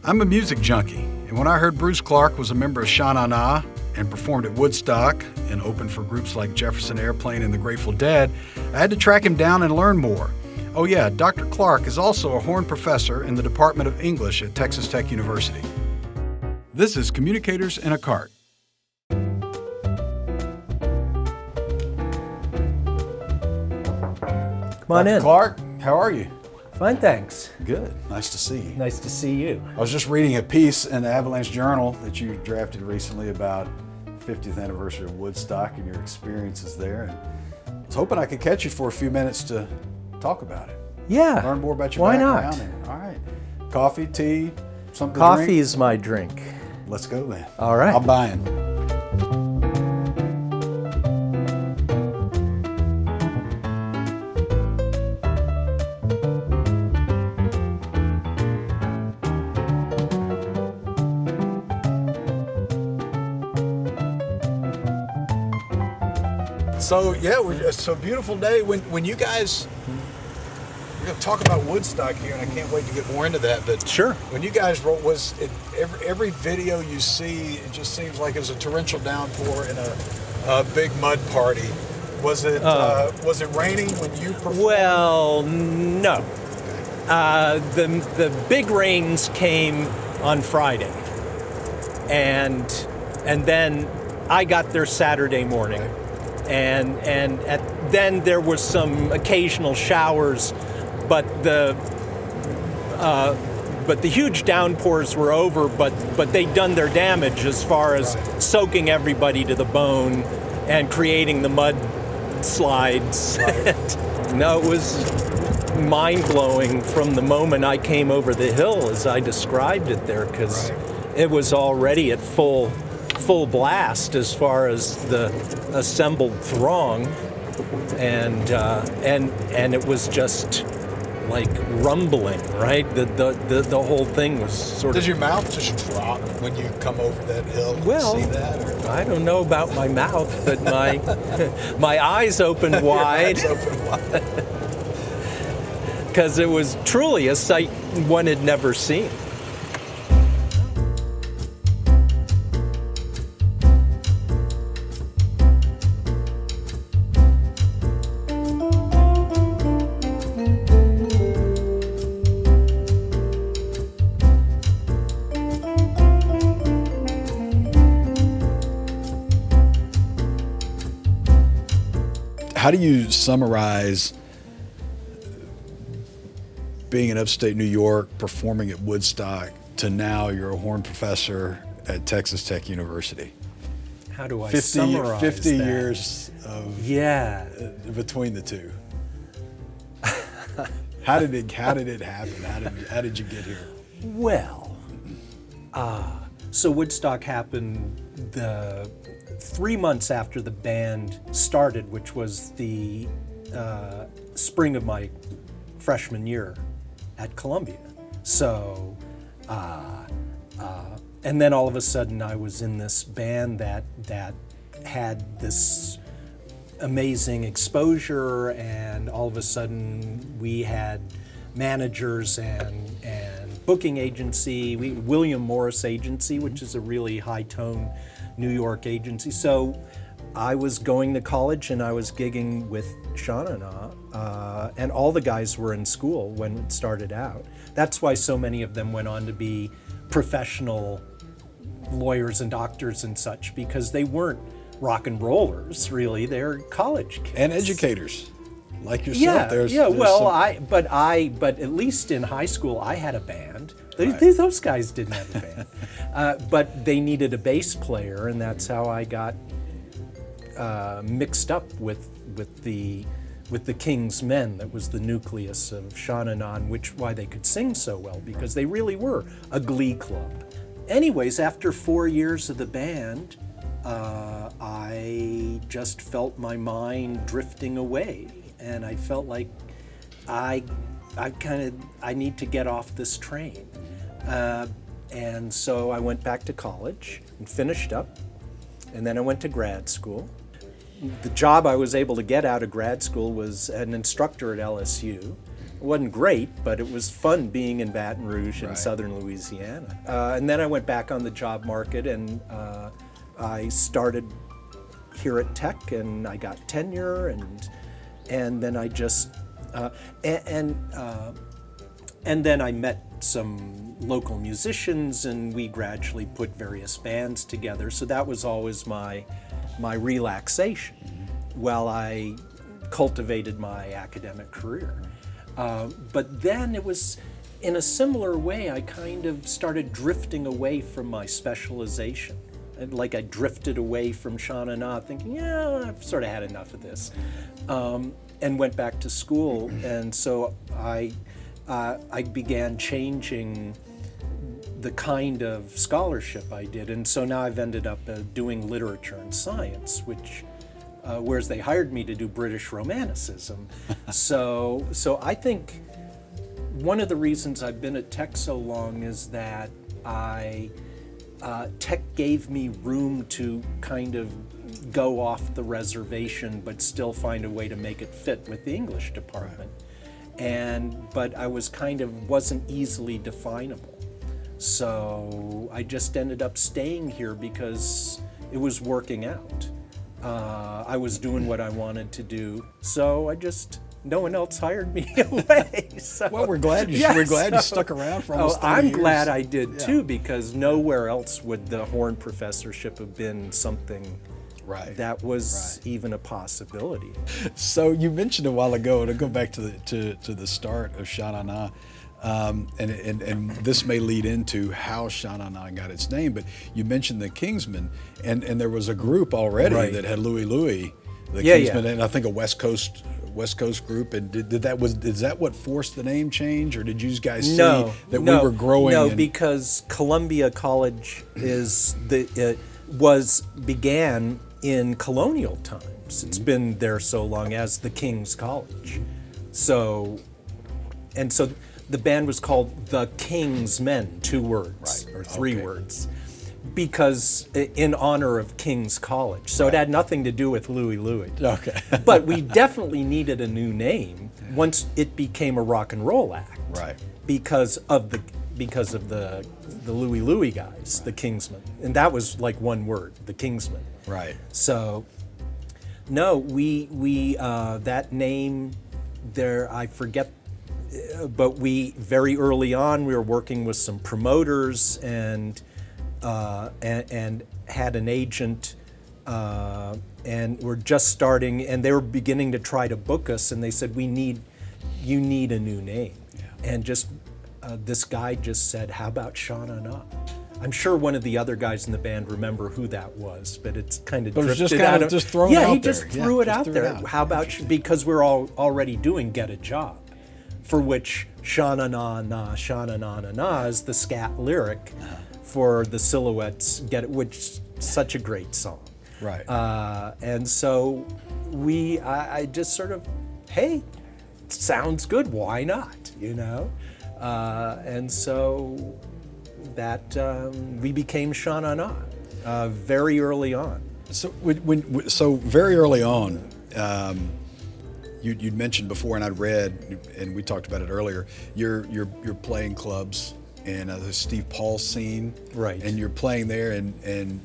I'm a music junkie, and when I heard Bruce Clarke was a member of Sha Na Na and performed at Woodstock and opened for groups like Jefferson Airplane and the Grateful Dead, I had to track him down and learn more. Oh yeah, Dr. Clarke is also a Horn Professor in the Department of English at Texas Tech University. This is Communicators in a Cart. Come on in. Clarke, how are you? Fine, thanks. Good. Nice to see you. Nice to see you. I was just reading a piece in the Avalanche Journal that you drafted recently about 50th anniversary of Woodstock and your experiences there. And I was hoping I could catch you for a few minutes to talk about it. Yeah. Learn more about your Why background. not? And, all right. Coffee, tea, something to Coffee drink? is my drink. Let's go then. All right. I'm buying. So yeah, it's a beautiful day. When you guys, we're going to talk about Woodstock here, and I can't wait to get more into that. But Sure. when you guys wrote, every video you see, it just seems like it was a torrential downpour and a big mud party. Was it raining when you performed? Well, no. The big rains came on Friday, and then I got there Saturday morning. Okay. And then there was some occasional showers, but the huge downpours were over. But they'd done their damage as far as soaking everybody to the bone and creating the mud slides. Right. No, it was mind-blowing from the moment I came over the hill, as I described it there, because it was already at full blast as far as the assembled throng, and it was just like rumbling, right? The whole thing was sort Does of. your mouth just drop when you come over that hill and Well, see that? Or? I don't know about my mouth, but my eyes opened wide. Your eyes open wide. Because it was truly a sight one had never seen. How do you summarize being in upstate New York, performing at Woodstock, to now you're a Horn Professor at Texas Tech University? How do I 50 summarize 50 that? years of between the two. How did it happen? How did you get here? Well, so Woodstock happened 3 months after the band started, which was the spring of my freshman year at Columbia. So, and then all of a sudden I was in this band that had this amazing exposure, and all of a sudden we had managers and booking agency, William Morris Agency, which is a really high-tone New York agency. So I was going to college and I was gigging with Sha Na Na, and all the guys were in school when it started out. That's why so many of them went on to be professiontional lawyers and doctors and such, because they weren't rock and rollers, really. They're college kids. And educators like yourself. But at least in high school I had a band. Right. Those guys didn't have a band. But they needed a bass player, and that's how I got mixed up with the King's Men. That was the nucleus of Sha Na Na, why they could sing so well, because they really were a glee club. Anyways, after 4 years of the band, I just felt my mind drifting away, and I felt like I need to get off this train. And so I went back to college and finished up, and then I went to grad school. The job I was able to get out of grad school was an instructor at LSU, wasn't great, but it was fun being in Baton Rouge in Right. southern Louisiana. And then I went back on the job market, and I started here at Tech, and I got tenure, and then I just and then I met some local musicians, and we gradually put various bands together. So that was always my relaxation while I cultivated my academic career. But then it was in a similar way, I kind of started drifting away from my specialization. Like I drifted away from Sha Na Na, thinking, yeah, I've sort of had enough of this, and went back to school. And so I began changing the kind of scholarship I did. And so now I've ended up doing literature and science, which, whereas they hired me to do British Romanticism. So I think one of the reasons I've been at Tech so long is that Tech gave me room to kind of go off the reservation, but still find a way to make it fit with the English department. But I wasn't easily definable. So I just ended up staying here because it was working out. I was doing what I wanted to do, so no one else hired me away. So, Well, we're glad you stuck around for almost 30 I'm years. glad I did too, because nowhere else would the Horn Professorship have been something Right. that was even a possibility. So you mentioned a while ago, to go back to the start of Sha Na Na, and this may lead into how Sha Na Na got its name, but you mentioned the Kingsmen, and there was a group already Right. that had Louie, the Yeah, Kingsmen, yeah. and I think a West Coast group. And is that what forced the name change, or did you guys see that we were growing? No, because Columbia College began in colonial times. It's been there so long as the King's College. So the band was called the King's Men, 2 words, Right. or 3 Okay. words, because in honor of King's College. So it had nothing to do with Louie. Okay. But we definitely needed a new name once it became a rock and roll act. Right. Because of the Louie guys, the Kingsmen. And that was like one word, the Kingsmen. Right. So, no, we that name there, I forget, but we very early on we were working with some promoters and had an agent, and we're just starting, and they were beginning to try to book us, and they said, you need a new name, and just this guy just said, how about Sha Na Na? I'm sure one of the other guys in the band remember who that was, but it's kind of But it was drifted just kind out of just thrown yeah, out he just there. threw it Just out threw it there. out. How about because we're all already doing Get a Job, for which Sha Na Na Na, Sha Na Na Na Na is the scat lyric for the Silhouettes' Get It, which is such a great song. Right. And so I just sort of, hey, sounds good, why not, and so that we became Sha Na Na very early on. So so very early on, you'd mentioned before, and I'd read, and we talked about it earlier. You're playing clubs and the Steve Paul scene, Right. And you're playing there, and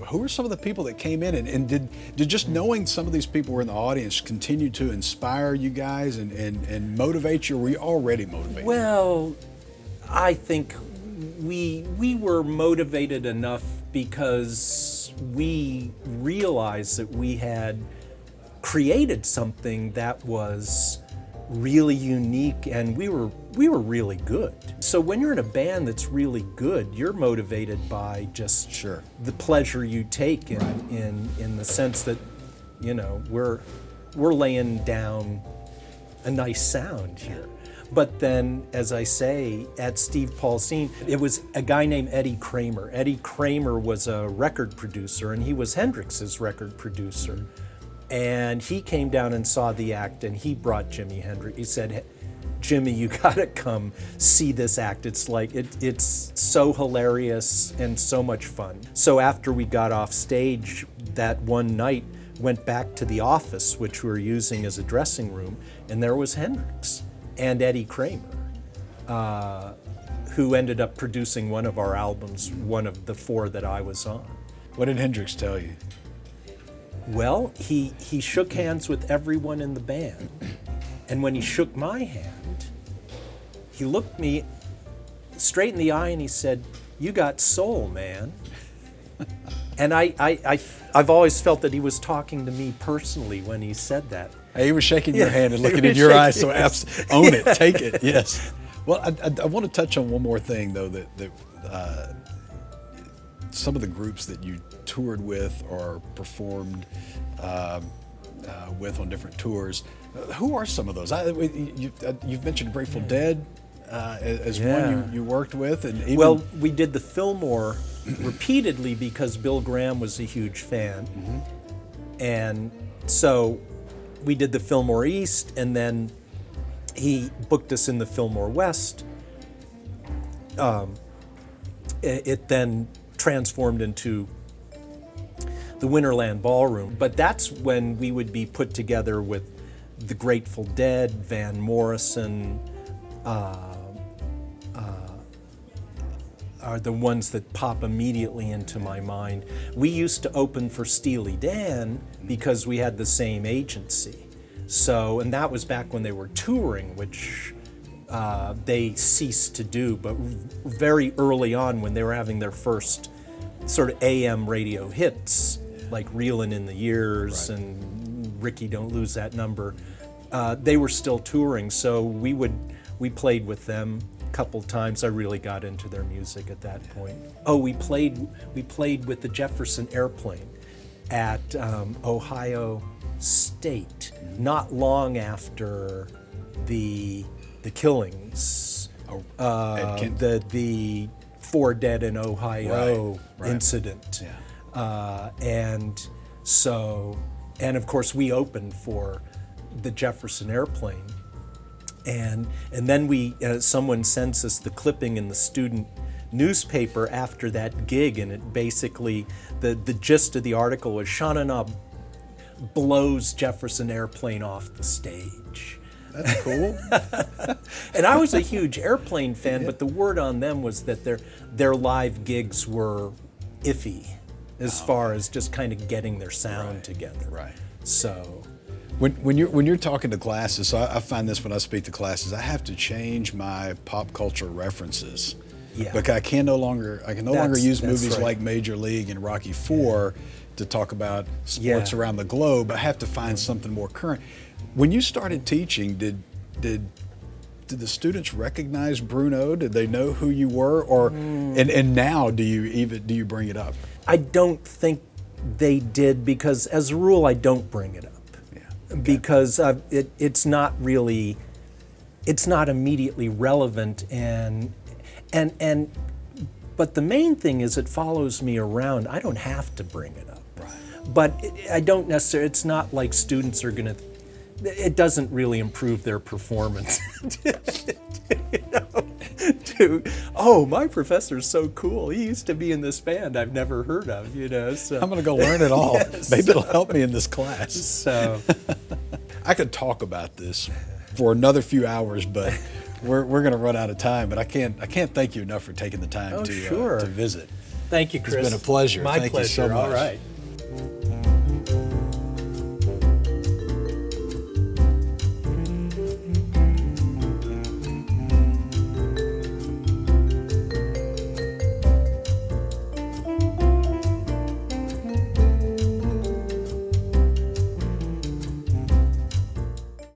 who are some of the people that came in, and did just knowing some of these people were in the audience continue to inspire you guys and motivate you? Or were you already motivated? Well, I think we were motivated enough because we realized that we had created something that was really unique, and we were really good. So when you're in a band that's really good, you're motivated by just Sure. the pleasure you take in the sense that we're laying down a nice sound here. But then, as I say, at Steve Paul's scene, it was a guy named Eddie Kramer. Eddie Kramer was a record producer, and he was Hendrix's record producer. And he came down and saw the act, and he brought Jimi Hendrix. He said, Jimmy, you gotta come see this act. It's like, it's so hilarious and so much fun. So after we got off stage that one night, went back to the office, which we were using as a dressing room, and there was Hendrix. and Eddie Kramer, who ended up producing one of our albums, one of the 4 that I was on. What did Hendrix tell you? Well, he shook hands with everyone in the band. And when he shook my hand, he looked me straight in the eye and he said, "You got soul, man." And I've always felt that he was talking to me personally when he said that. He was shaking your hand and looking in your eyes, so own it, take it, yes. Well, I want to touch on one more thing, though, that some of the groups that you toured with or performed with on different tours, who are some of those? You've mentioned Grateful Dead as one you worked with. And even well, we did the Fillmore repeatedly because Bill Graham was a huge fan. Mm-hmm. And so we did the Fillmore East, and then he booked us in the Fillmore West. It then transformed into the Winterland Ballroom. But that's when we would be put together with the Grateful Dead, Van Morrison, are the ones that pop immediately into my mind. We used to open for Steely Dan because we had the same agency. So, and that was back when they were touring, which they ceased to do, but very early on when they were having their first sort of AM radio hits, like Reelin' in the Years and Ricky Don't Lose That Number, they were still touring, so we played with them a couple times. I really got into their music at that point. Oh, we played with the Jefferson Airplane at Ohio State, not long after the killings, the 4 dead in Ohio incident. Yeah. And of course we opened for the Jefferson Airplane. And then someone sends us the clipping in the student newspaper after that gig, and it basically, the gist of the article was Sha Na Na blows Jefferson Airplane off the stage. That's cool. And I was a huge Airplane fan, but the word on them was that their live gigs were iffy as far as just kind of getting their sound together. Right. So when you're talking to classes, so I find this when I speak to classes, I have to change my pop culture references. Yeah. Because I can no longer use movies right. like Major League and Rocky IV to talk about sports around the globe. I have to find something more current. When you started teaching, did the students recognize Bruno? Did they know who you were, or and now do you bring it up? I don't think they did, because as a rule I don't bring it up. Yeah. Okay. Because it's not immediately relevant, but the main thing is it follows me around. I don't have to bring it up. Right. But I don't necessarily, it's not like students are gonna, it doesn't really improve their performance. Oh, my professor's so cool. He used to be in this band I've never heard of, so. I'm gonna go learn it all. Yes. Maybe it'll help me in this class. So I could talk about this for another few hours, but we're going to run out of time. But I can't thank you enough for taking the time to visit. Thank you, Chris. It's been a pleasure. My Thank pleasure. you so much. All right.